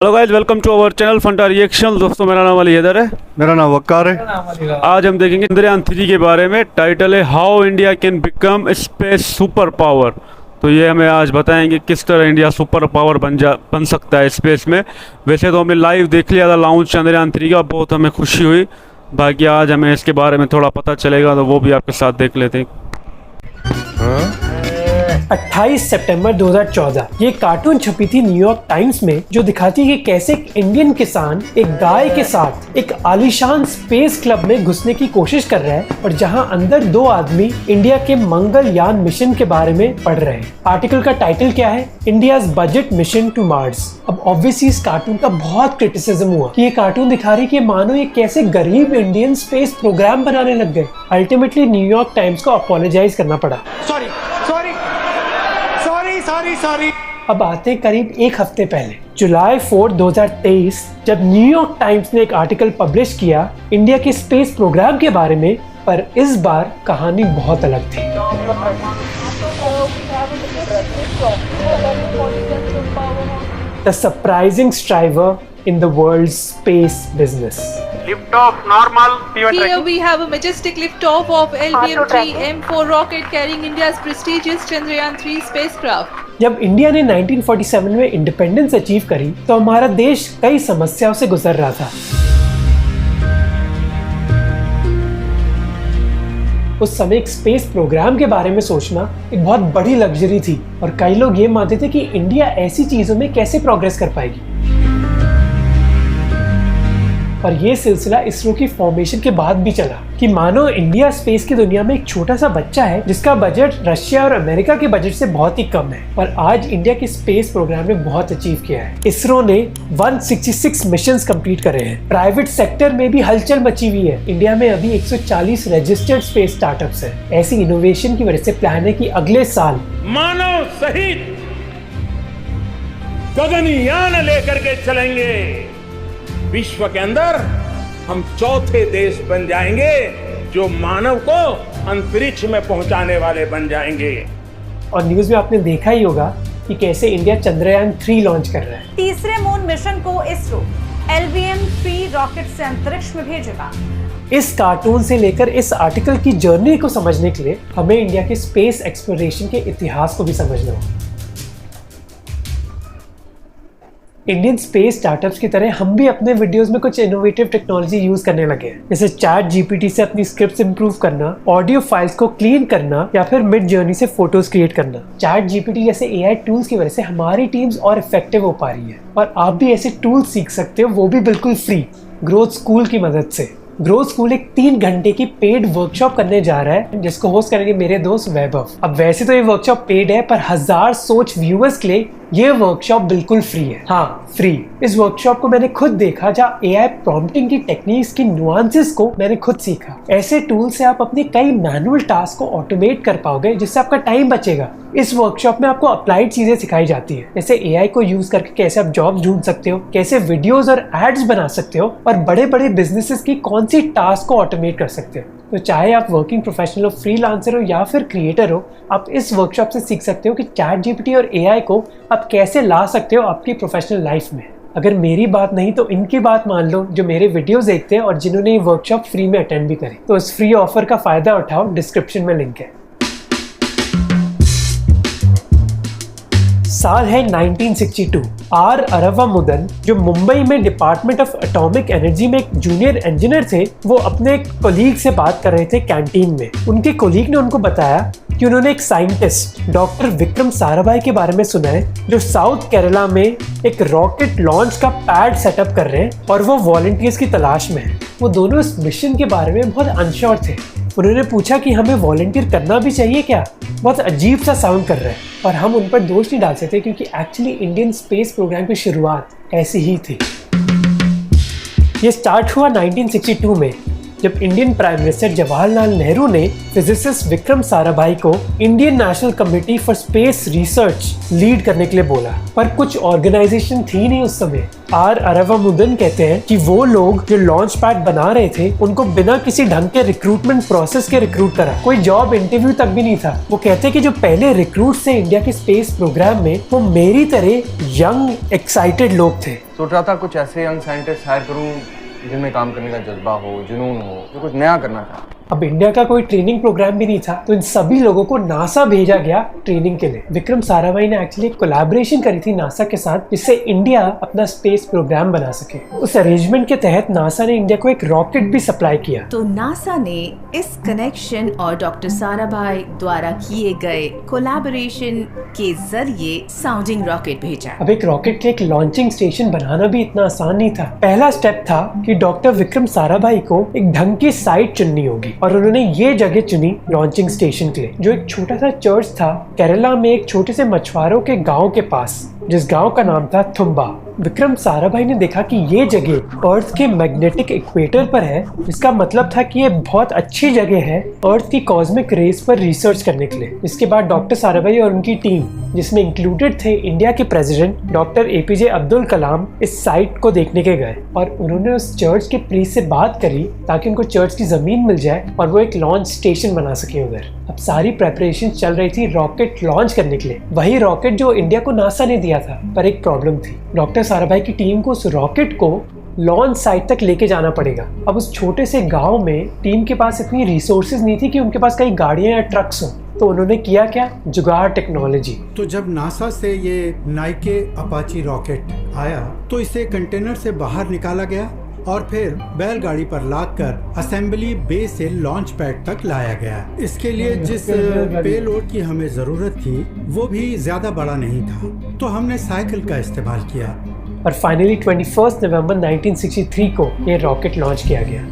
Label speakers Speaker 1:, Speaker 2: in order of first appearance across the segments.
Speaker 1: Hello guys, welcome to our channel Fanta reaction. दोस्तों, मेरा नाम अली हैदर है।
Speaker 2: मेरा नाम वक्कार है।
Speaker 1: आज हम देखेंगे चंद्रयान 3 के बारे में। टाइटल है how India can become space super power. तो ये हमें आज बताएंगे किस तरह इंडिया सुपर पावर बन सकता है स्पेस में। वैसे तो हमने लाइव देख लिया था लॉन्च चंद्रयान 3 का, बहुत हमें खुशी हुई। बाकी आज हमें इसके बारे में थोड़ा पता चलेगा, तो वो भी आपके साथ देख लेते हैं।
Speaker 3: 28 सितंबर 2014 ये कार्टून छपी थी न्यूयॉर्क टाइम्स में, जो दिखाती है कि कैसे एक इंडियन किसान एक गाय के साथ एक आलीशान स्पेस क्लब में घुसने की कोशिश कर रहा है, और जहां अंदर दो आदमी इंडिया के मंगलयान मिशन के बारे में पढ़ रहे हैं। आर्टिकल का टाइटल क्या है? India's budget mission to Mars. अब ऑब्वियसली इस कार्टून का बहुत क्रिटिसिज्म हुआ कि ये कार्टून दिखा रही है कि मानो ये कैसे गरीब इंडियन स्पेस प्रोग्राम बनाने लग गए। अल्टीमेटली न्यूयॉर्क टाइम्स को अपोलोजाइज करना पड़ा। सॉरी। अब आते करीब एक हफ्ते पहले, जुलाई 4, 2023, जब न्यूयॉर्क टाइम्स ने एक आर्टिकल पब्लिश किया इंडिया के स्पेस प्रोग्राम के बारे में, पर इस बार कहानी बहुत अलग थी। The surprising striver in the world's space business.
Speaker 4: Liftoff normal.
Speaker 5: Here we have a majestic liftoff of LVM-3 M4 rocket carrying India's prestigious Chandrayaan-3 spacecraft.
Speaker 3: जब इंडिया ने 1947 में इंडिपेंडेंस अचीव करी तो हमारा देश कई समस्याओं से गुजर रहा था। उस समय एक स्पेस प्रोग्राम के बारे में सोचना एक बहुत बड़ी लग्जरी थी, और कई लोग ये मानते थे कि इंडिया ऐसी चीजों में कैसे प्रोग्रेस कर पाएगी। और ये सिलसिला इसरो की फॉर्मेशन के बाद भी चला कि मानो इंडिया स्पेस की दुनिया में एक छोटा सा बच्चा है जिसका बजट रशिया और अमेरिका के बजट से बहुत ही कम है, पर आज इंडिया के स्पेस प्रोग्राम ने बहुत अचीव किया है। इसरो ने 166 मिशंस कंप्लीट करे हैं। प्राइवेट सेक्टर में भी हलचल मची हुई है। इंडिया में अभी 140 रजिस्टर्ड स्पेस स्टार्टअप्स हैं। ऐसी इनोवेशन की वजह से प्लान है कि अगले साल
Speaker 4: मानव सहित गगनयान लेकर के चलेंगे। विश्व के अंदर हम चौथे देश बन जाएंगे जो मानव को अंतरिक्ष में पहुंचाने वाले बन जाएंगे।
Speaker 3: और न्यूज में आपने देखा ही होगा कि कैसे इंडिया चंद्रयान 3 लॉन्च कर रहा है।
Speaker 6: तीसरे मून मिशन को इसरो LVM-3 रॉकेट से अंतरिक्ष में भेजेगा।
Speaker 3: इस कार्टून से लेकर इस आर्टिकल की जर्नी को समझने के लिए हमें इंडिया के स्पेस एक्सप्लोरेशन के इतिहास को भी समझना होगा। इंडियन स्पेस स्टार्टअप्स की तरह हम भी अपने वीडियोस में कुछ इनोवेटिव टेक्नोलॉजी यूज करने लगे हैं, जैसे चैट जीपीटी से अपनी स्क्रिप्ट्स इंप्रूव करना, ऑडियो फाइल्स को क्लीन करना, या फिर मिड जर्नी से फोटोज क्रिएट करना। चैट जीपीटी जैसे एआई टूल्स की वजह से हमारी टीम्स और इफेक्टिव हो पा रही है, और आप भी ऐसे टूल्स सीख सकते हो, वो भी बिल्कुल फ्री, ग्रोथ स्कूल की मदद से। ग्रोथ स्कूल एक 3 घंटे की पेड वर्कशॉप करने जा रहा है, जिसको होस्ट करेंगे मेरे दोस्त वैभव। अब वैसे तो ये वर्कशॉप पेड है, पर 1000 सोच व्यूअर्स के लिए ये वर्कशॉप बिल्कुल फ्री है। हाँ, फ्री। इस वर्कशॉप को मैंने खुद देखा, जहाँ एआई प्रॉम्प्टिंग की टेक्निक्स की नुआंसेस को मैंने खुद सीखा। ऐसे टूल से आप अपने कई मैनुअल टास्क को ऑटोमेट कर पाओगे, जिससे आपका टाइम बचेगा। इस वर्कशॉप में आपको अप्लाइड चीजें सिखाई जाती है, जैसे एआई को यूज करके कैसे आप जॉब्स ढूंढ सकते हो, कैसे वीडियोस और एड्स बना सकते हो, और बड़े बड़े बिजनेसेस की कौन सी टास्क को ऑटोमेट कर सकते हो। तो चाहे आप वर्किंग प्रोफेशनल हो, फ्रीलांसर हो, या फिर क्रिएटर हो, आप इस वर्कशॉप से सीख सकते हो कि चैट जीपीटी और एआई को आप कैसे ला सकते हो आपकी प्रोफेशनल लाइफ में। अगर मेरी बात नहीं तो इनकी बात मान लो, जो मेरे वीडियोस देखते हैं और जिन्होंने ये वर्कशॉप फ्री में अटेंड भी करी। तो इस फ्री ऑफर का फायदा उठाओ, डिस्क्रिप्शन में लिंक है। साल है 1962। आर अरवामुदन, जो मुंबई में डिपार्टमेंट ऑफ एटॉमिक एनर्जी में एक जूनियर इंजीनियर थे, वो अपने कोलीग से बात कर रहे थे कैंटीन में। उनके कोलीग ने उनको बताया कि उन्होंने एक साइंटिस्ट डॉक्टर विक्रम साराभाई के बारे में सुना है, जो साउथ केरला में एक रॉकेट लॉन्च का पैड सेटअप कर रहे हैं, और वो वॉलंटियर्स की तलाश में है। वो दोनों इस मिशन के बारे में बहुत अनश्योर थे। उन्होंने पूछा कि हमें वॉलंटियर करना भी चाहिए क्या? बहुत अजीब सा साउंड कर रहा है, और हम उन पर दोष नहीं डाल सकते, क्योंकि एक्चुअली इंडियन स्पेस प्रोग्राम की शुरुआत ऐसी ही थी। ये स्टार्ट हुआ 1962 में। जब Indian prime minister Jawaharlal Nehru ने फिजिसिस्ट विक्रम साराभाई को Indian national committee for space research lead करने के लिए बोला। पर कुछ ऑर्गेनाइजेशन थी नहीं उस समय। आर अरवामुद्दीन कहते हैं कि वो लोग जो लॉन्च पैड बना रहे थे उनको बिना किसी ढंग के रिक्रूटमेंट प्रोसेस के रिक्रूट करा, कोई जॉब इंटरव्यू तक भी नहीं था। वो कहते हैं कि जो पहले रिक्रूट थे इंडिया के स्पेस प्रोग्राम में वो मेरी तरह यंग एक्साइटेड लोग थे।
Speaker 7: सोच रहा था कुछ ऐसे यंग साइंटिस्ट हायर करूं जिनमें काम करने का जज्बा हो, जुनून हो, जो कुछ नया करना चाहता।
Speaker 3: अब इंडिया का कोई ट्रेनिंग प्रोग्राम भी नहीं था, तो इन सभी लोगों को नासा भेजा गया ट्रेनिंग के लिए। विक्रम साराभाई ने एक्चुअली कोलैबोरेशन करी थी नासा के साथ, जिससे इंडिया अपना स्पेस प्रोग्राम बना सके। उस अरेंजमेंट के तहत नासा ने इंडिया को एक रॉकेट भी सप्लाई किया।
Speaker 8: तो नासा ने इस कनेक्शन और डॉक्टर साराभाई द्वारा किए गए कोलैबोरेशन के जरिए साउंडिंग रॉकेट भेजा।
Speaker 3: अब एक रॉकेट के एक लॉन्चिंग स्टेशन बनाना भी इतना आसान नहीं था। पहला स्टेप था कि डॉक्टर विक्रम साराभाई को एक ढंग की साइट चुननी होगी, और उन्होंने ये जगह चुनी लॉन्चिंग स्टेशन के लिए, जो एक छोटा सा चर्च था केरला में एक छोटे से मछुआरों के गांव के पास, जिस गांव का नाम था थुम्बा। विक्रम साराभाई ने देखा कि ये जगह अर्थ के मैग्नेटिक इक्वेटर पर है, जिसका मतलब था कि ये बहुत अच्छी जगह है अर्थ की कॉस्मिक रेस पर रिसर्च करने के लिए। इसके बाद डॉक्टर साराभाई और उनकी टीम, जिसमें इंक्लूडेड थे इंडिया के president doctor APJ Abdul Kalam, इस साइट को देखने के गए और उन्होंने उस चर्च के प्रीस्ट से बात करी ताकि उनको चर्च की जमीन मिल जाए और वो एक लॉन्च स्टेशन बना सके उधर। अब सारी प्रेपरेशन चल रही थी रॉकेट लॉन्च करने के लिए, वही रॉकेट जो इंडिया को नासा ने दिया था। पर एक प्रॉब्लम थी, डॉक्टर साराभाई की टीम को उस रॉकेट को लॉन्च साइट तक लेके जाना पड़ेगा। अब उस छोटे से गांव में टीम के पास इतनी रिसोर्सेज नहीं थी कि उनके पास कई गाड़ियां या ट्रक्स हों, तो उन्होंने किया क्या, जुगाड़ टेक्नोलॉजी।
Speaker 2: तो जब नासा से ये नाइके अपाची रॉकेट आया तो इसे कंटेनर से बाहर निकाला गया और फिर बैलगाड़ी पर लादकर असेंबली बे से लॉन्च पैड तक लाया गया। इसके लिए जिस पेलोड की हमें जरूरत थी वो भी ज्यादा बड़ा नहीं था, तो हमने साइकिल का इस्तेमाल किया।
Speaker 3: और फाइनली 21 नवंबर 1963 को ये रॉकेट लॉन्च किया गया।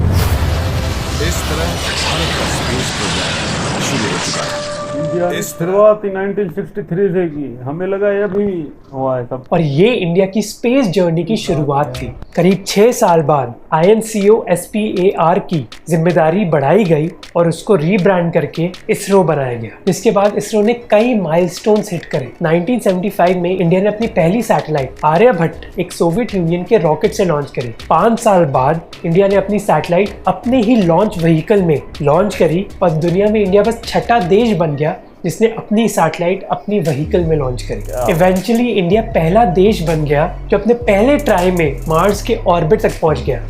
Speaker 9: इस तरह भारत का स्पेस प्रोग्राम शुरू हो चुका है।
Speaker 1: इंडिया की शुरुआत 1963 से की, हमें लगा ये अभी हुआ है सब।
Speaker 3: और ये इंडिया की स्पेस जर्नी की शुरुआत थी। करीब 6 साल बाद INCOSPAR की जिम्मेदारी बढ़ाई गई और उसको रीब्रांड करके इसरो बनाया गया, जिसके बाद इसरो ने कई माइलस्टोन्स हिट करे। 1975 में इंडिया ने अपनी पहली सैटेलाइट आर्यभट्ट एक सोवियत यूनियन के रॉकेट से लॉन्च करी। 5 साल बाद इंडिया ने अपनी सैटेलाइट अपने ही लॉन्च व्हीकल में लॉन्च करी और दुनिया में इंडिया बस 6ठा देश बन गया जिसने अपनी सैटेलाइट अपनी व्हीकल में लॉन्च करी। इवेंचुअली इंडिया पहला देश बन गया जो अपने पहले ट्राई में मार्स के ऑर्बिट तक पहुंच गया।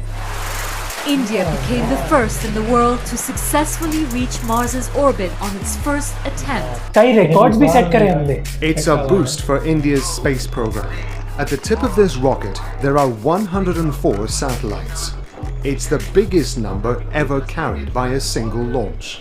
Speaker 10: India became the first in the world to successfully reach Mars's orbit on its first attempt.
Speaker 3: कई रिकॉर्ड्स भी सेट करे हमने।
Speaker 9: It's a boost for India's space program. At the tip of this rocket, there are 104 satellites. It's the biggest number ever carried by a single launch.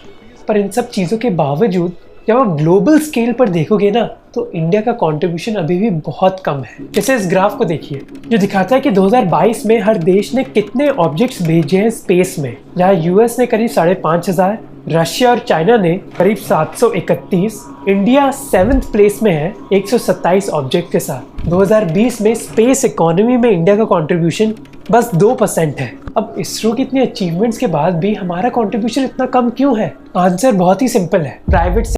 Speaker 3: पर इन सब चीज़ों के बावजूद जब आप ग्लोबल स्केल पर देखोगे ना, तो इंडिया का कंट्रीब्यूशन अभी भी बहुत कम है। जैसे इस ग्राफ को देखिए, जो दिखाता है कि 2022 में हर देश ने कितने ऑब्जेक्ट्स भेजे हैं स्पेस में। जहाँ US ने करीब 5,500, रशिया और चाइना ने करीब 731, इंडिया 7th प्लेस में है 127 ऑब्जेक्ट के साथ। 2020 में स्पेस इकोनॉमी में इंडिया का कंट्रीब्यूशन बस 2% है। अब इसरो की इतनी अचीवमेंट्स के बाद भी हमारा कंट्रीब्यूशन इतना कम क्यों है? आंसर बहुत ही सिंपल है, प्राइवेट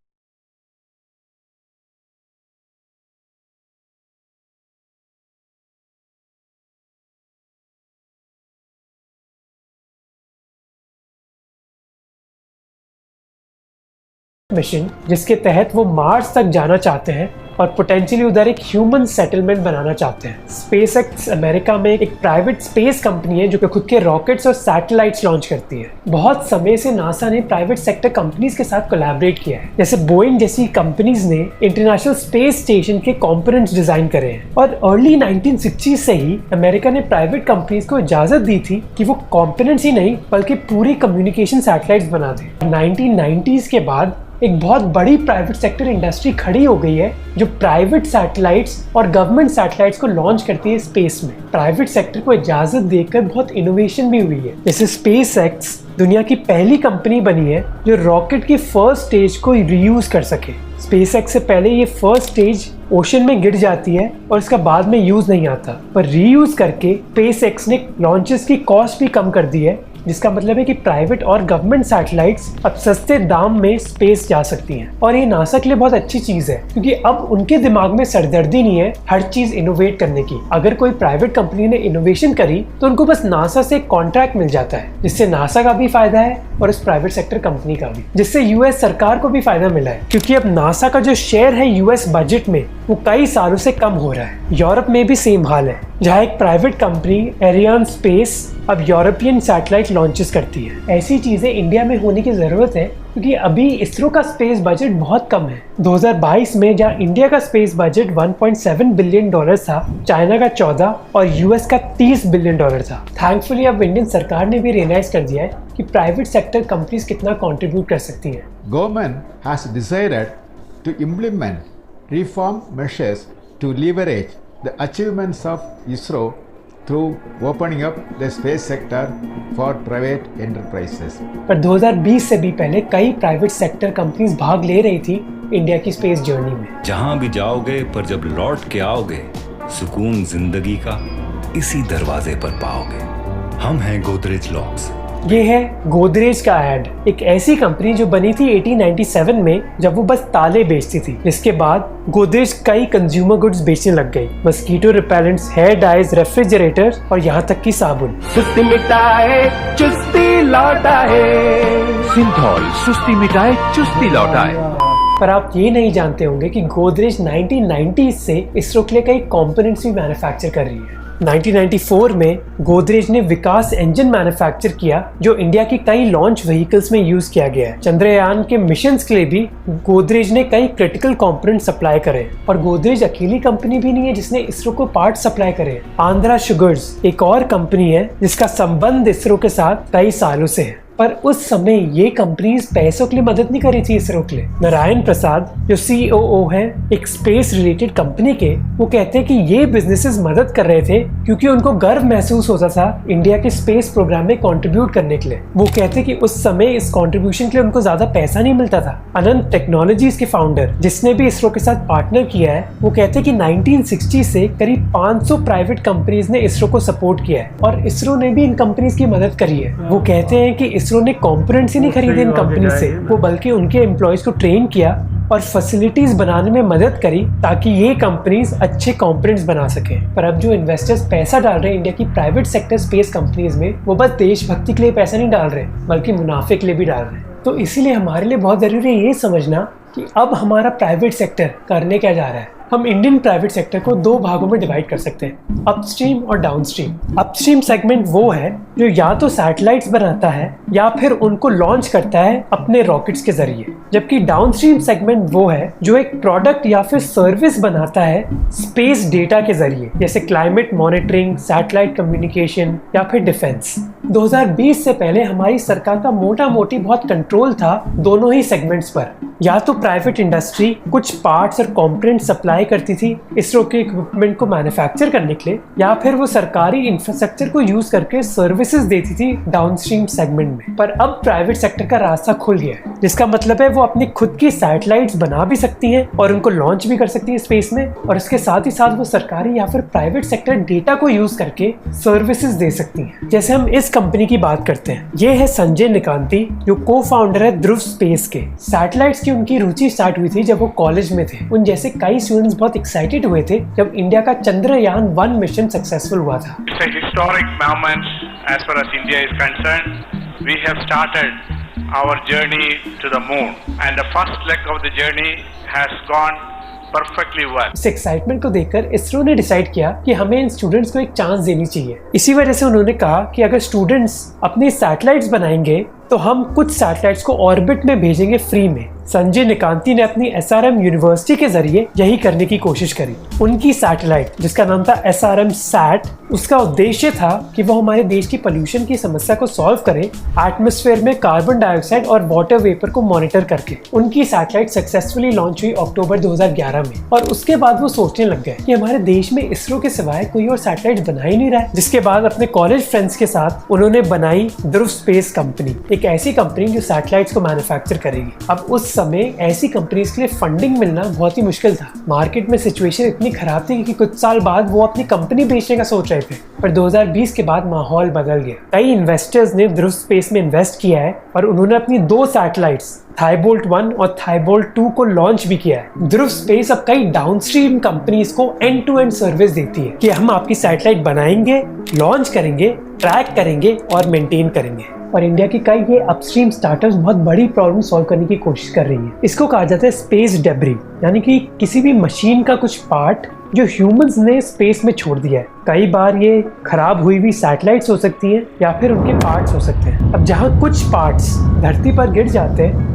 Speaker 3: मिशन, जिसके तहत वो मार्स तक जाना चाहते हैं और पोटेंशियली उधर एक ह्यूमन सेटलमेंट बनाना चाहते हैं। स्पेसएक्स अमेरिका में एक प्राइवेट स्पेस कंपनी है जो कि खुद के रॉकेट्स और सैटेलाइट्स लॉन्च करती है। बहुत समय से नासा ने प्राइवेट सेक्टर कंपनीज के साथ कोलैबोरेट किया है। जैसे बोइंग जैसी कंपनीज ने इंटरनेशनल स्पेस स्टेशन के कंपोनेंट्स डिजाइन करे हैं। और अर्ली 1960s से ही अमेरिका ने प्राइवेट कंपनीज को इजाजत दी थी कि वो कंपोनेंट्स ही नहीं बल्कि पूरी कम्युनिकेशन सैटेलाइट्स बना दे। 1990s के बाद एक बहुत बड़ी प्राइवेट सेक्टर इंडस्ट्री खड़ी हो गई है जो प्राइवेट सैटेलाइट्स और गवर्नमेंट सैटेलाइट्स को लॉन्च करती है स्पेस में। प्राइवेट सेक्टर को इजाजत देकर बहुत इनोवेशन भी हुई है। जैसे स्पेसएक्स दुनिया की पहली कंपनी बनी है जो रॉकेट की फर्स्ट स्टेज को रीयूज कर सके। स्पेसएक्स से पहले ये फर्स्ट स्टेज ओशन में गिर जाती है और इसका बाद में यूज नहीं आता, पर रीयूज करके स्पेसएक्स ने लॉन्चेस की कॉस्ट भी कम कर दी है, जिसका मतलब है कि प्राइवेट और गवर्नमेंट सैटेलाइट्स अब सस्ते दाम में स्पेस जा सकती हैं। और ये नासा के लिए बहुत अच्छी चीज है, क्योंकि अब उनके दिमाग में सरदर्दी नहीं है हर चीज इनोवेट करने की। अगर कोई प्राइवेट कंपनी ने इनोवेशन करी तो उनको बस नासा से कॉन्ट्रैक्ट मिल जाता है, जिससे नासा का भी फायदा है और उस प्राइवेट सेक्टर कंपनी का भी, जिससे यूएस सरकार को भी फायदा मिला है, क्योंकि अब नासा का जो शेयर है यूएस बजट में वो कई सालों से कम हो रहा है। यूरोप में भी सेम हाल है, जहाँ एक प्राइवेट कंपनी एरियन स्पेस अब यूरोपियन सैटेलाइट लॉन्चेस करती है। ऐसी चीजें इंडिया में होने की जरूरत है, क्योंकि अभी इसरो का स्पेस बजट बहुत कम है। 2022 में जहाँ इंडिया का स्पेस बजट 1.7 बिलियन डॉलर था, चाइना का 14 और यूएस का 30 बिलियन डॉलर था। थैंकफुली अब इंडियन सरकार ने भी रियलाइज कर दिया है कि प्राइवेट सेक्टर कंपनीज कितना कंट्रीब्यूट कर सकती हैं।
Speaker 11: Government has decided to implement reform measures to leverage the achievements of ISRO through opening up the space sector for private enterprises.
Speaker 3: पर 2020 से भी पहले कई प्राइवेट सेक्टर कंपनीज भाग ले रही थी इंडिया की स्पेस जर्नी में।
Speaker 12: जहां भी जाओगे पर जब लौट के आओगे, सुकून जिंदगी का इसी दरवाजे पर पाओगे। हम हैं गोदरेज लॉक्स।
Speaker 3: ये है गोदरेज का ऐड, एक ऐसी कंपनी जो बनी थी 1897 में, जब वो बस ताले बेचती थी। इसके बाद गोदरेज कई कंज्यूमर गुड्स बेचने लग गई, mosquito repellents, hair dyes, refrigerator और यहाँ तक कि साबुन।
Speaker 13: सुस्ती मिटाए चुस्ती लौटाए, सिंथॉल सुस्ती मिटाए चुस्ती लौटाए।
Speaker 3: पर आप ये नहीं जानते होंगे कि गोदरेज 1990s से इसरो के लिए कई कंपोनेंट्स भी मैन्युफैक्चर कर रही है। 1994 में गोदरेज ने विकास इंजन मैन्युफैक्चर किया, जो इंडिया की कई लॉन्च व्हीकल्स में यूज किया गया है। चंद्रयान के मिशंस के लिए भी गोदरेज ने कई क्रिटिकल कंपोनेंट सप्लाई करे। और गोदरेज अकेली कंपनी भी नहीं है जिसने इसरो को पार्ट सप्लाई करे। आंध्रा शुगर्स एक और कंपनी है जिसका संबंध इसरो के साथ कई सालों से है, पर उस समय ये कंपनीज पैसों के लिए मदद नहीं कर रही थी इसरो के लिए। नारायण प्रसाद जो सीईओ हैं एक स्पेस रिलेटेड कंपनी के, वो कहते हैं कि ये बिजनेसेस मदद कर रहे थे क्योंकि उनको गर्व महसूस होता था इंडिया के स्पेस प्रोग्राम में कंट्रीब्यूट करने के लिए। वो कहते हैं कि उस समय इस कंट्रीब्यूशन के लिए उनको ज्यादा पैसा नहीं मिलता था। अनंत टेक्नोलॉजीज के फाउंडर जिसने भी इसरो के साथ पार्टनर किया है, वो कहते हैं कि 1960 से करीब 500 प्राइवेट कंपनीज ने इसरो को सपोर्ट किया है और इसरो ने भी इन कंपनीज की मदद करी है। वो कहते हैं कि इसरो ने कंपोनेंट्स ही नहीं खरीदे इन कंपनी से, वो बल्कि उनके एम्प्लॉयज को ट्रेन किया और फैसिलिटीज बनाने में मदद करी ताकि ये कंपनीज अच्छे कंपोनेंट्स बना सकें। पर अब जो इन्वेस्टर्स पैसा डाल रहे हैं इंडिया की प्राइवेट सेक्टर स्पेस कंपनीज में, वो बस देशभक्ति के लिए पैसा नहीं डाल रहे, बल्कि मुनाफे के लिए भी डाल रहे हैं। तो इसीलिए हमारे लिए बहुत जरूरी है ये समझना कि अब हमारा प्राइवेट सेक्टर करने क्या जा रहा है। हम इंडियन प्राइवेट सेक्टर को दो भागों में डिवाइड कर सकते हैं, अपस्ट्रीम और डाउनस्ट्रीम। अपस्ट्रीम सेगमेंट वो है जो या तो सैटेलाइट्स बनाता है या फिर उनको लॉन्च करता है अपने रॉकेट्स के जरिए, जबकि डाउनस्ट्रीम सेगमेंट वो है जो एक प्रोडक्ट या फिर सर्विस बनाता है स्पेस डेटा के जरिए, जैसे क्लाइमेट मॉनिटरिंग, सैटेलाइट कम्युनिकेशन या फिर डिफेंस। 2020 से पहले हमारी सरकार का मोटा मोटी बहुत कंट्रोल था दोनों ही सेगमेंट्स पर। या तो प्राइवेट इंडस्ट्री कुछ पार्ट्स और कंपोनेंट सप्लाई करती थी इसरो के इक्विपमेंट को मैन्युफैक्चर करने के लिए, या फिर वो सरकारी इंफ्रास्ट्रक्चर को यूज करके सर्विसेज देती थी डाउनस्ट्रीम सेगमेंट में। पर अब प्राइवेट सेक्टर का रास्ता खुल गया है, जिसका मतलब है वो अपनी खुद की सैटेलाइट्स बना भी सकती हैं और उनको लॉन्च भी कर सकती है स्पेस में, और इसके साथ ही साथ वो सरकारी या फिर प्राइवेट सेक्टर डेटा को यूज करके सर्विसेज दे सकती हैं। जैसे हम इस कंपनी की बात करते हैं, ये है संजय निकांती जो को फाउंडर है ध्रुव स्पेस के। सैटेलाइट्स की उनकी रुचि स्टार्ट हुई थी जब वो कॉलेज में थे। उन जैसे कई स्टूडेंट्स बहुत एक्साइटेड हुए थे जब इंडिया का चंद्रयान 1 मिशन सक्सेसफुल हुआ था।
Speaker 14: It's a historic moment as far as India is concerned. We have started our journey to the moon and the first leg of the journey has gone perfectly well.
Speaker 3: इस excitement को देखकर इसरो ने decide किया कि हमें इन students को एक chance देनी चाहिए। इसी वजह से उन्होंने कहा कि अगर स्टूडेंट्स अपनी सैटेलाइट्स बनाएंगे तो हम कुछ सैटेलाइट्स को ऑर्बिट में भेजेंगे फ्री में। संजय निकांती ने अपनी SRM यूनिवर्सिटी के जरिए यही करने की कोशिश करी। उनकी सैटेलाइट जिसका नाम था SRM सैट, उसका उद्देश्य था कि वो हमारे देश की पोल्यूशन की समस्या को सॉल्व करे एटमॉस्फेयर में कार्बन डाइऑक्साइड और वाटर वेपर को मॉनिटर करके। उनकी सैटेलाइट सक्सेसफुली लॉन्च हुई अक्टूबर 2011 में, और उसके बाद वो सोचने लग गए कि हमारे देश में इसरो के सिवाय कोई और सैटेलाइट बना ही नहीं रहा है। जिसके बाद अपने कॉलेज फ्रेंड्स के साथ उन्होंने बनाई ध्रुव स्पेस कंपनी, एक ऐसी कंपनी जो सैटेलाइट्स को मैन्युफैक्चर करेगी। अब उस समय ऐसी कंपनीज के लिए फंडिंग मिलना बहुत ही मुश्किल था। मार्केट में सिचुएशन इतनी खराब थी कि कुछ साल बाद वो अपनी कंपनी बेचने का सोच रहे थे, पर 2020 के बाद माहौल बदल गया। कई इन्वेस्टर्स ने ध्रुव स्पेस में इन्वेस्ट किया है और उन्होंने अपनी 2 सैटेलाइट्स थाईबोल्ट 1 और थाईबोल्ट 2 को लॉन्च भी किया है। ध्रुव स्पेस अब कई डाउनस्ट्रीम कंपनीज को एंड टू एंड सर्विस देती है कि हम आपकी सैटेलाइट बनाएंगे, लॉन्च करेंगे, ट्रैक करेंगे और मेंटेन करेंगे। और इंडिया की कई ये अपस्ट्रीम स्टार्टअप्स बहुत बड़ी प्रॉब्लम सॉल्व करने की कोशिश कर रही हैं। इसको कहा जाता है स्पेस डेब्री, यानी कि किसी भी मशीन का कुछ पार्ट जो ह्यूमंस ने स्पेस में छोड़ दिया है। कई बार ये खराब हुई हुई सैटेलाइट्स हो सकती हैं या फिर उनके पार्ट्स हो सकते हैं। अब जहाँ कुछ पार्ट्स धरती पर गिर जाते हैं,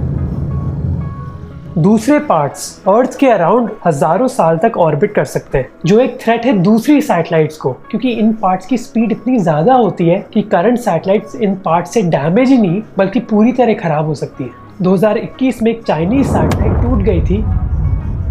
Speaker 3: दूसरे पार्ट्स अर्थ के अराउंड हजारों साल तक ऑर्बिट कर सकते हैं, जो एक थ्रेट है दूसरी सैटेलाइट्स को, क्योंकि इन पार्ट्स की स्पीड इतनी ज्यादा होती है कि करंट सैटेलाइट्स इन पार्ट्स से डैमेज ही नहीं बल्कि पूरी तरह खराब हो सकती है। 2021 में एक चाइनीज सैटेलाइट टूट गई थी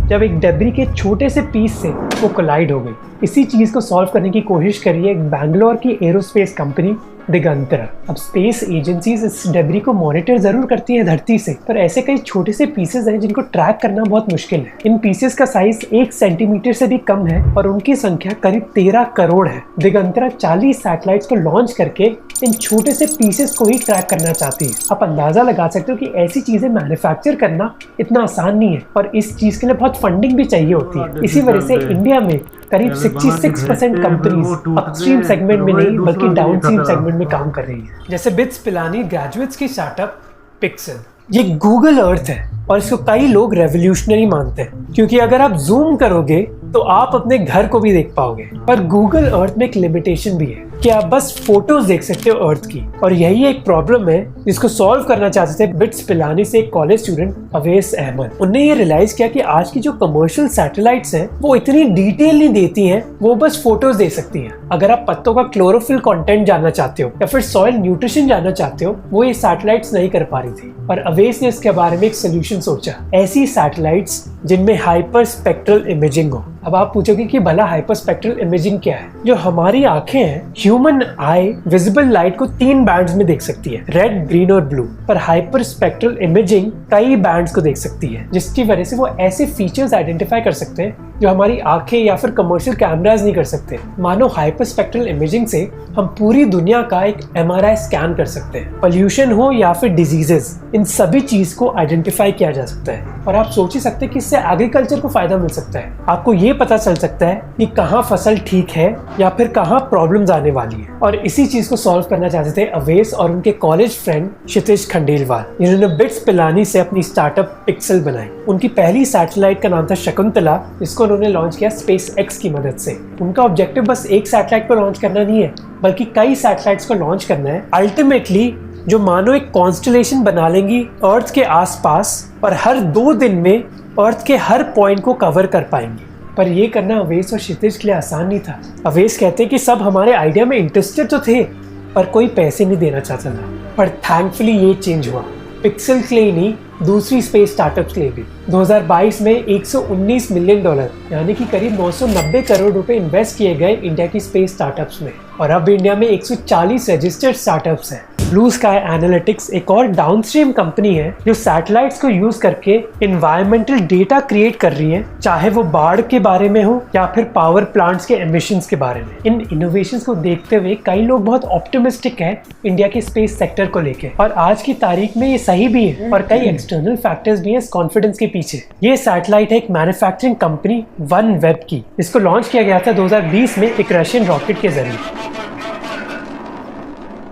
Speaker 3: जब एक डेब्री के छोटे से पीस से वो कोलाइड हो गई। इसी चीज को सॉल्व करने की कोशिश करी है एक बैंगलोर की एरोस्पेस कंपनी दिगंतरा। अब स्पेस एजेंसीज इस डेब्री को मॉनिटर जरूर करती है धरती से, पर ऐसे कई छोटे से पीसेस हैं जिनको ट्रैक करना बहुत मुश्किल है। इन पीसेस का साइज 1 सेंटीमीटर से भी कम है और उनकी संख्या करीब 13 करोड़ है। दिगंतरा 40 सैटेलाइट्स को लॉन्च करके इन छोटे से पीसेस को ही ट्रैक करना चाहती है। आप अंदाजा लगा सकते हो कि ऐसी चीजें मैन्युफैक्चर करना इतना आसान नहीं है और इस चीज के लिए बहुत फंडिंग भी चाहिए होती है। इसी वजह से इंडिया में करीब 66% कंपनीज अपस्ट्रीम सेगमेंट में नहीं बल्कि डाउनस्ट्रीम सेगमेंट में काम कर रही है। जैसे बिट्स पिलानी ग्रेजुएट्स की स्टार्टअप पिक्सल, ये गूगल अर्थ है और इसको कई लोग रेवोल्यूशनरी मानते हैं, क्योंकि अगर आप जूम करोगे तो आप अपने घर को भी देख पाओगे। पर गूगल अर्थ में एक लिमिटेशन भी है कि आप बस फोटोज देख सकते हो अर्थ की, और यही एक प्रॉब्लम है जिसको सॉल्व करना चाहते थे बिट्स पिलानी से एक कॉलेज स्टूडेंट अवेश अहमद। उन्होंने ये रियलाइज किया कि आज की जो कमर्शियल सैटेलाइट्स हैं वो इतनी डिटेल नहीं देती हैं, वो बस फोटोज दे सकती हैं। अगर आप पत्तों का क्लोरोफिल कंटेंट जानना चाहते हो या फिर सॉइल न्यूट्रिशन जानना चाहते हो, वो ये सैटेलाइट्स नहीं कर पा रही थी। और अवेश ने इसके बारे में एक सोल्यूशन सोचा, ऐसी सैटेलाइट्स जिनमें हाइपर स्पेक्ट्रल इमेजिंग हो। अब आप पूछोगे कि भला हाइपर स्पेक्ट्रल इमेजिंग क्या है? जो हमारी आंखें हैं, ह्यूमन आई विजिबल लाइट को 3 बैंड्स में देख सकती है, रेड, ग्रीन और ब्लू। पर हाइपर स्पेक्ट्रल इमेजिंग कई बैंड्स को देख सकती है, जिसकी वजह से वो ऐसे फीचर्स आइडेंटिफाई कर सकते हैं जो हमारी आंखें या फिर कमर्शियल कैमराज नहीं कर सकते। मानो हाइपर स्पेक्ट्रल इमेजिंग से हम पूरी दुनिया का एक MRI स्कैन कर सकते हैं। पोल्यूशन हो या फिर डिजीजेस, इन सभी चीज को आइडेंटिफाई किया जा सकता है। और आप सोच ही सकते हैं कि इससे एग्रीकल्चर को फायदा मिल सकता है। आपको ये पता चल सकता है कि कहाँ फसल ठीक है या फिर कहाँ प्रॉब्लम्स आने वाली है। और इसी चीज को सॉल्व करना चाहते थे अवेश और उनके कॉलेज फ्रेंड क्षितिज खंडेलवाल। इन्होंने बिट्स पिलानी से अपनी स्टार्टअप पिक्सल बनाई। उनकी पहली सैटेलाइट का नाम था शकुंतला, जिसको उन्होंने लॉन्च किया SpaceX की मदद से। उनका ऑब्जेक्टिव बस एक सैटेलाइट को लॉन्च करना नहीं है, बल्कि कई सैटेलाइट्स को लॉन्च करना है, अल्टीमेटली जो मानो एक कॉन्स्टलेशन बना लेंगी अर्थ के आसपास और हर 2 दिन में अर्थ के हर पॉइंट को कवर कर पाएंगी। पर ये करना अवेश और क्षितिज के लिए आसान नहीं था। अवेश कहते हैं कि सब हमारे आइडिया में इंटरेस्टेड तो थे, पर कोई पैसे नहीं देना चाहता था। पर थैंकफुली ये चेंज हुआ, पिक्सल के लिए नहीं, दूसरी स्पेस स्टार्टअप्स के लिए भी। 2022 में $119 मिलियन यानी कि करीब 990 करोड़ रुपए इन्वेस्ट किए गए इंडिया की स्पेस स्टार्टअप्स में। और अब इंडिया में 140 रजिस्टर्ड स्टार्टअप्स हैं। ब्लू स्काई एनालिटिक्स एक और डाउनस्ट्रीम कंपनी है जो सैटेलाइट्स को यूज करके एनवायरमेंटल डेटा क्रिएट कर रही है, चाहे वो बाढ़ के बारे में हो या फिर पावर प्लांट्स के एमिशंस के बारे में। इन इनोवेशंस को देखते हुए कई लोग बहुत ऑप्टिमिस्टिक है इंडिया के स्पेस सेक्टर को लेके, और आज की तारीख में ये सही भी है। और कई एक्सटर्नल फैक्टर्स भी हैं इस कॉन्फिडेंस के पीछे। ये सैटेलाइट है एक मैन्युफैक्चरिंग कंपनी OneWeb की, इसको लॉन्च किया गया था 2020 में एक रशियन रॉकेट के जरिए।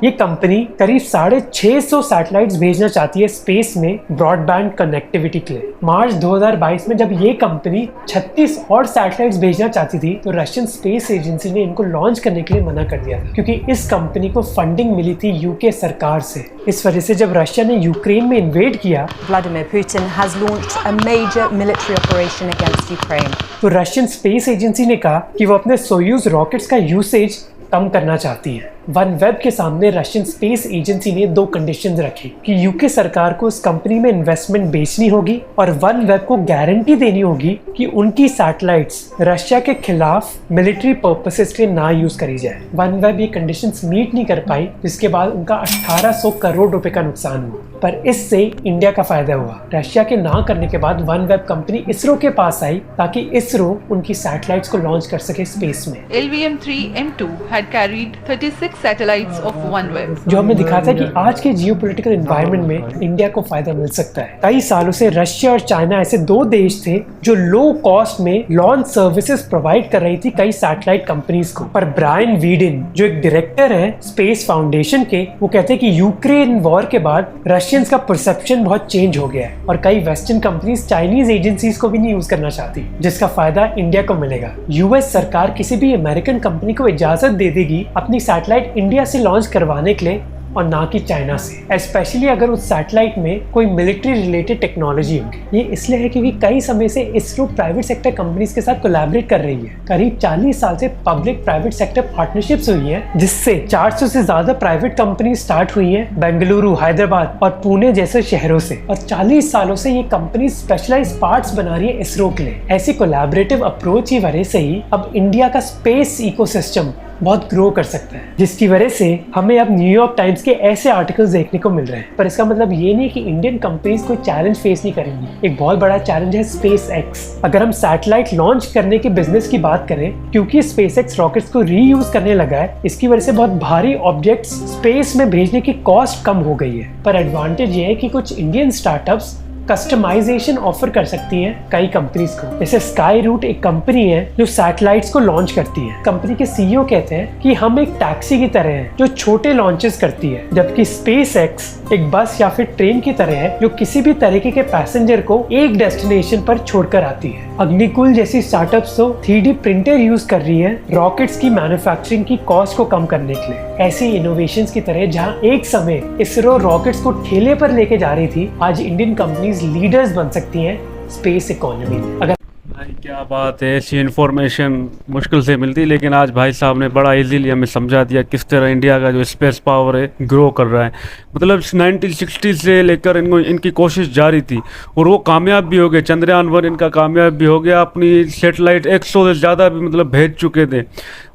Speaker 3: ये कंपनी करीब 650 सैटेलाइट्स भेजना चाहती है स्पेस में ब्रॉडबैंड कनेक्टिविटी के लिए। मार्च 2022 में जब ये कंपनी 36 और सैटेलाइट्स भेजना चाहती थी, तो रशियन स्पेस एजेंसी ने इनको लॉन्च करने के लिए मना कर दिया था, क्योंकि इस कंपनी को फंडिंग मिली थी यूके सरकार से। इस वजह से जब रशिया ने यूक्रेन में इन्वेड किया,
Speaker 6: Vladimir Putin has launched a major military operation against Ukraine.
Speaker 3: तो रशियन स्पेस एजेंसी ने कहा कि वो अपने सोयूज रॉकेट्स का यूसेज कम करना चाहती है। OneWeb के सामने रशियन स्पेस एजेंसी ने 2 कंडीशंस रखी कि यूके सरकार को उस कंपनी में इन्वेस्टमेंट बेचनी होगी और OneWeb को गारंटी देनी होगी कि उनकी सैटेलाइट्स रशिया के खिलाफ मिलिट्री पर्पसेस के लिए ना यूज करी जाए। OneWeb ये कंडीशंस मीट नहीं कर पाई, जिसके बाद उनका 1800 करोड़ रुपए का नुकसान हुआ। पर इससे इंडिया का फायदा हुआ। रशिया के ना करने के बाद OneWeb कंपनी इसरो के पास आई ताकि इसरो उनकी सैटेलाइट्स को लॉन्च कर सके स्पेस में।
Speaker 5: LVM-3 M2 had carried 36 satellites of OneWeb.
Speaker 3: जो हमें दिखाता है कि आज के जियोपॉलिटिकल एनवायरनमेंट में इंडिया को फायदा मिल सकता है। कई सालों से रशिया और चाइना ऐसे 2 देश थे जो लो कॉस्ट में लॉन्च सर्विसेज प्रोवाइड कर रही थी कई सैटेलाइट कंपनीज को। पर ब्रायन वीडिन जो एक डायरेक्टर है स्पेस फाउंडेशन के, वो कहते हैं कि यूक्रेन वॉर के बाद रशियंस का परसेप्शन बहुत चेंज हो गया है और कई वेस्टर्न कंपनीज चाइनीज एजेंसीज को भी नहीं यूज करना चाहती, जिसका फायदा इंडिया को मिलेगा। यूएस सरकार किसी भी अमेरिकन कंपनी को इजाजत दे देगी अपनी सैटेलाइट इंडिया से लॉन्च करवाने के लिए और ना कि चाइना से, स्पेशली अगर उस सैटेलाइट में कोई मिलिट्री रिलेटेड टेक्नोलॉजी होगी। ये इसलिए है क्योंकि कई समय से इसरो प्राइवेट सेक्टर कंपनीज के साथ कोलैबोरेट कर रही है। करीब 40 साल से पब्लिक प्राइवेट सेक्टर पार्टनरशिप्स हुई है, जिससे 400 से ज्यादा प्राइवेट कंपनी स्टार्ट हुई है बेंगलुरु, हैदराबाद और पुणे जैसे शहरों से। और 40 सालों से ये कंपनी स्पेशलाइज्ड पार्ट्स बना रही है इसरो के लिए। ऐसी कोलैबोरेटिव अप्रोच की वजह से ही अब इंडिया का स्पेस इकोसिस्टम बहुत ग्रो कर सकता है, जिसकी वजह से हमें अब न्यूयॉर्क टाइम्स के ऐसे आर्टिकल्स देखने को मिल रहे हैं। पर इसका मतलब ये नहीं कि इंडियन कंपनीज कोई चैलेंज फेस नहीं करेंगी। एक बहुत बड़ा चैलेंज है SpaceX। अगर हम सैटेलाइट लॉन्च करने के बिजनेस की बात करें, क्योंकि SpaceX रॉकेट्स को रीयूज करने लगा है, इसकी वजह से बहुत भारी ऑब्जेक्ट्स स्पेस में भेजने की कॉस्ट कम हो गई है। पर एडवांटेज ये है कि कुछ इंडियन स्टार्टअप्स कस्टमाइजेशन ऑफर कर सकती हैं कई कंपनीज को। जैसे स्काई रूट एक कंपनी है जो सैटेलाइट्स को लॉन्च करती है। कंपनी के CEO कहते हैं कि हम एक टैक्सी की तरह हैं जो छोटे लॉन्चेस करती है, जबकि SpaceX एक बस या फिर ट्रेन की तरह है जो किसी भी तरीके के पैसेंजर को एक डेस्टिनेशन पर छोड़कर आती है। अग्निकुल जैसी स्टार्टअप्स तो 3D प्रिंटर यूज कर रही है रॉकेट्स की मैन्युफैक्चरिंग की कॉस्ट को कम करने के लिए। ऐसी इनोवेशंस की तरह जहां एक समय इसरो रॉकेट्स को ठेले पर लेके जा रही थी, आज इंडियन कंपनीज लीडर्स बन सकती हैं स्पेस इकोनॉमी में। अगर
Speaker 1: भाई क्या बात है, ऐसी इन्फॉर्मेशन मुश्किल से मिलती, लेकिन आज भाई साहब ने बड़ा इजीली हमें समझा दिया किस तरह इंडिया का जो स्पेस पावर है ग्रो कर रहा है। मतलब 1960 से लेकर इनकी कोशिश जारी थी और वो कामयाब भी हो गए। चंद्रयान 1 इनका कामयाब भी हो गया, अपनी सेटेलाइट 100 से ज़्यादा भी मतलब भेज चुके थे।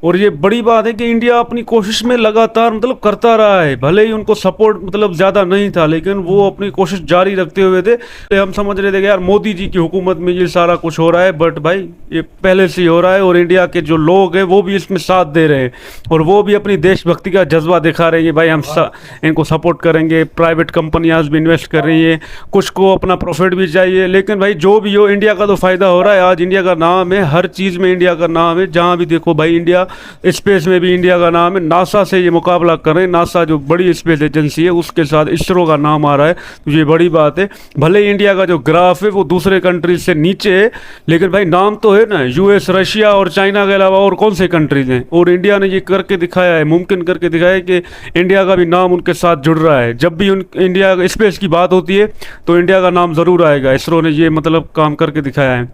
Speaker 1: और ये बड़ी बात है कि इंडिया अपनी कोशिश में लगातार मतलब करता रहा है। भले ही उनको सपोर्ट मतलब ज़्यादा नहीं था, लेकिन वो अपनी कोशिश जारी रखते हुए थे। हम समझ रहे थे कि यार मोदी जी की हुकूमत में ये सारा कुछ हो रहा है, बट भाई ये पहले से ही हो रहा है और इंडिया के जो लोग हैं वो भी इसमें साथ दे रहे हैं और वो भी अपनी देशभक्ति का जज्बा दिखा रहे हैं। भाई हम इनको सपोर्ट करेंगे। प्राइवेट कंपनियां भी इन्वेस्ट कर रही हैं, कुछ को अपना प्रॉफिट भी चाहिए, लेकिन भाई जो भी हो इंडिया का तो फ़ायदा हो रहा है। आज इंडिया का नाम है, हर चीज़ में इंडिया का नाम है। जहाँ भी देखो भाई इंडिया, स्पेस में भी इंडिया का नाम है। नासा से ये मुकाबला कर रहे हैं, नासा जो बड़ी स्पेस एजेंसी है उसके साथ इसरो का नाम आ रहा है, तो ये बड़ी बात है। भले ही इंडिया का जो ग्राफ है वो दूसरे कंट्रीज से नीचे है, लेकिन भाई नाम तो है ना। US, रशिया और चाइना के अलावा और कौन से कंट्रीज हैं, और इंडिया ने ये करके दिखाया है, मुमकिन करके दिखाया है कि इंडिया का भी नाम उनके साथ जुड़ रहा है। जब भी इंडिया स्पेस की बात होती है तो इंडिया का नाम ज़रूर आएगा। इसरो ने ये मतलब काम करके दिखाया है।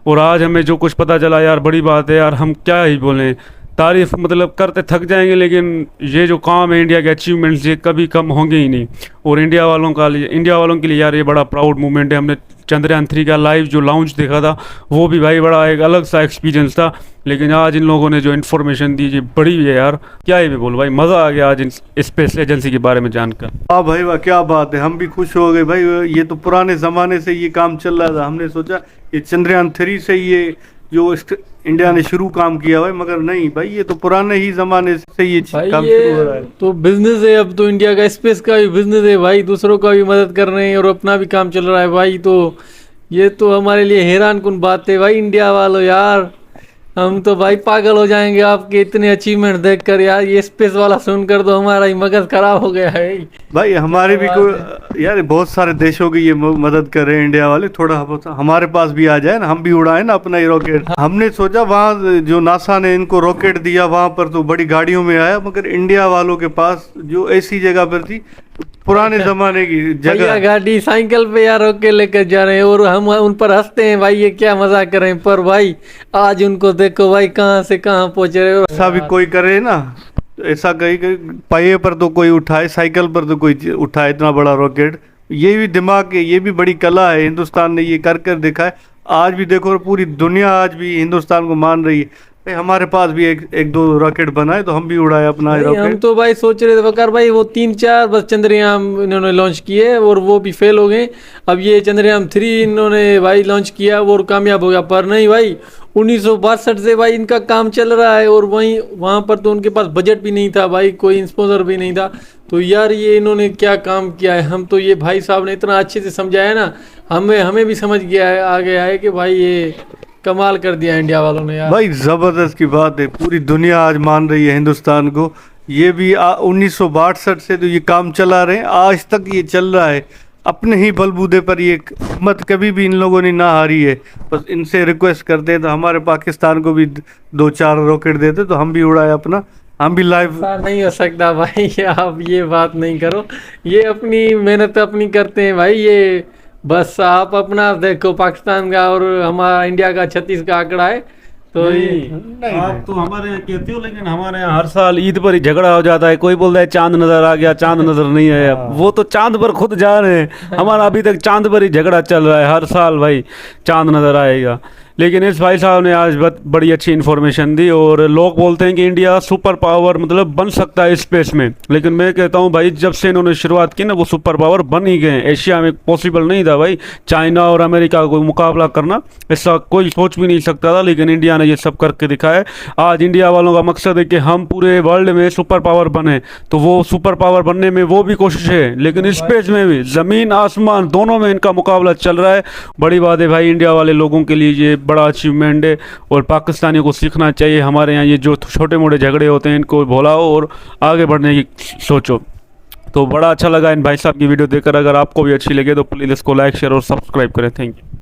Speaker 1: और आज हमें जो कुछ पता चला यार, बड़ी बात है यार, हम क्या ही बोलें, तारीफ मतलब करते थक जाएंगे, लेकिन ये जो काम है इंडिया के अचीवमेंट्स ये कभी कम होंगे ही नहीं। और इंडिया वालों के लिए यार ये बड़ा प्राउड मोमेंट है। हमने चंद्रयान 3 का लाइव जो लॉन्च देखा था वो भी भाई बड़ा एक अलग सा एक्सपीरियंस था, लेकिन आज इन लोगों ने जो इन्फॉर्मेशन दी ये बड़ी है यार, क्या ही मैं बोलूं भाई, मज़ा आ गया आज इन स्पेस एजेंसी के बारे में जानकर।
Speaker 15: हाँ भाई वाह, क्या बात है, हम भी खुश हो गए भाई। ये तो पुराने ज़माने से ये काम चल रहा था, हमने सोचा ये चंद्रयान 3 से ये जो इंडिया ने शुरू काम किया हुआ है, मगर नहीं भाई ये तो पुराने ही जमाने से ये काम शुरू हो रहा है।
Speaker 16: तो बिजनेस है, अब तो इंडिया का स्पेस का भी बिजनेस है भाई, दूसरों का भी मदद कर रहे हैं और अपना भी काम चल रहा है भाई। तो ये तो हमारे लिए हैरान कुन बात है भाई, इंडिया वालों यार, हम तो भाई पागल हो जाएंगे आपके इतने अचीवमेंट देखकर यार। ये स्पेस वाला सुनकर तो हमारा ही मगज खराब हो गया है
Speaker 15: भाई। हमारे भी कोई यार बहुत सारे देशों की ये मदद कर रहे हैं इंडिया वाले, थोड़ा हमारे पास भी आ जाए ना, हम भी उड़ाएं ना अपना ही रॉकेट। हमने सोचा वहाँ जो नासा ने इनको रॉकेट दिया वहाँ पर तो बड़ी गाड़ियों में आया, मगर इंडिया वालों के पास जो ऐसी जगह पर थी पुराने जमाने की जगह,
Speaker 16: गाड़ी साइकिल पे यार रोक के लेकर जा रहे हैं और हम उन पर हंसते हैं भाई, ये क्या मजाक कर रहे हैं। पर भाई आज उनको देखो भाई कहाँ से कहाँ पहुंच रहे हो।
Speaker 15: ऐसा भी कोई करे ना ऐसा कहीं कि पाए पर तो कोई उठाए, साइकिल पर तो कोई उठाए इतना बड़ा रॉकेट। ये भी दिमाग है, ये भी बड़ी कला है, हिंदुस्तान ने ये कर कर दिखा है। आज भी देखो पूरी दुनिया आज भी हिंदुस्तान को मान रही है। भाई हमारे पास भी एक दो रॉकेट बनाए तो हम भी उड़ाए अपना रॉकेट।
Speaker 16: हम तो भाई सोच रहे थे वकार भाई वो 3-4 बस चंद्रयान इन्होंने लॉन्च किए और वो भी फेल हो गए। अब ये चंद्रयान 3 इन्होंने भाई लॉन्च किया वो कामयाब हो गया, पर नहीं भाई 1962 से भाई इनका काम चल रहा है और वहीं वहाँ पर तो उनके पास बजट भी नहीं था भाई, कोई स्पॉन्सर भी नहीं था। तो यार ये इन्होंने क्या काम किया है। हम तो ये भाई साहब ने इतना अच्छे से समझाया ना, हमें भी समझ गया है, आ गया है कि भाई ये कमाल कर दिया इंडिया वालों ने यार।
Speaker 15: भाई ज़बरदस्त की बात है, पूरी दुनिया आज मान रही है हिंदुस्तान को। ये भी 1962 से तो ये काम चला रहे हैं, आज तक ये चल रहा है। अपने ही बलबूते पर ये हिम्मत कभी भी इन लोगों ने ना हारी है। बस इनसे रिक्वेस्ट करते हैं तो हमारे पाकिस्तान को भी 2-4 रॉकेट देते तो हम भी उड़ाए अपना, हम भी लाइव।
Speaker 16: नहीं हो सकता भाई, आप ये बात नहीं करो। ये अपनी मेहनत अपनी करते हैं भाई। ये बस आप अपना देखो, पाकिस्तान का और हमारा इंडिया का 36 का आंकड़ा है। तो
Speaker 1: नहीं, आप तो हमारे यहाँ कहते हो, लेकिन हमारे यहाँ हर साल ईद पर ही झगड़ा हो जाता है। कोई बोलता है चांद नजर आ गया, चांद नजर नहीं आया। वो तो चांद पर खुद जा रहे हैं, हमारा अभी तक चांद पर ही झगड़ा चल रहा है। हर साल भाई चांद नजर आएगा। लेकिन इस भाई साहब ने आज बड़ी अच्छी इन्फॉर्मेशन दी। और लोग बोलते हैं कि इंडिया सुपर पावर मतलब बन सकता है स्पेस में, लेकिन मैं कहता हूँ भाई जब से इन्होंने शुरुआत की ना वो सुपर पावर बन ही गए। एशिया में पॉसिबल नहीं था भाई, चाइना और अमेरिका का कोई मुकाबला करना, ऐसा कोई सोच भी नहीं सकता था, लेकिन इंडिया ने ये सब करके दिखाया। आज इंडिया वालों का मकसद है कि हम पूरे वर्ल्ड में सुपर पावर बने, तो वो सुपर पावर बनने में वो भी कोशिश है, लेकिन स्पेस में भी ज़मीन आसमान दोनों में इनका मुकाबला चल रहा है। बड़ी बात है भाई, इंडिया वाले लोगों के लिए ये बड़ा अचीवमेंट है और पाकिस्तानियों को सीखना चाहिए। हमारे यहाँ ये जो छोटे मोटे झगड़े होते हैं इनको भुलाओ और आगे बढ़ने की सोचो। तो बड़ा अच्छा लगा इन भाई साहब की वीडियो देखकर। अगर आपको भी अच्छी लगे तो प्लीज़ इसको लाइक शेयर और सब्सक्राइब करें। Thank you.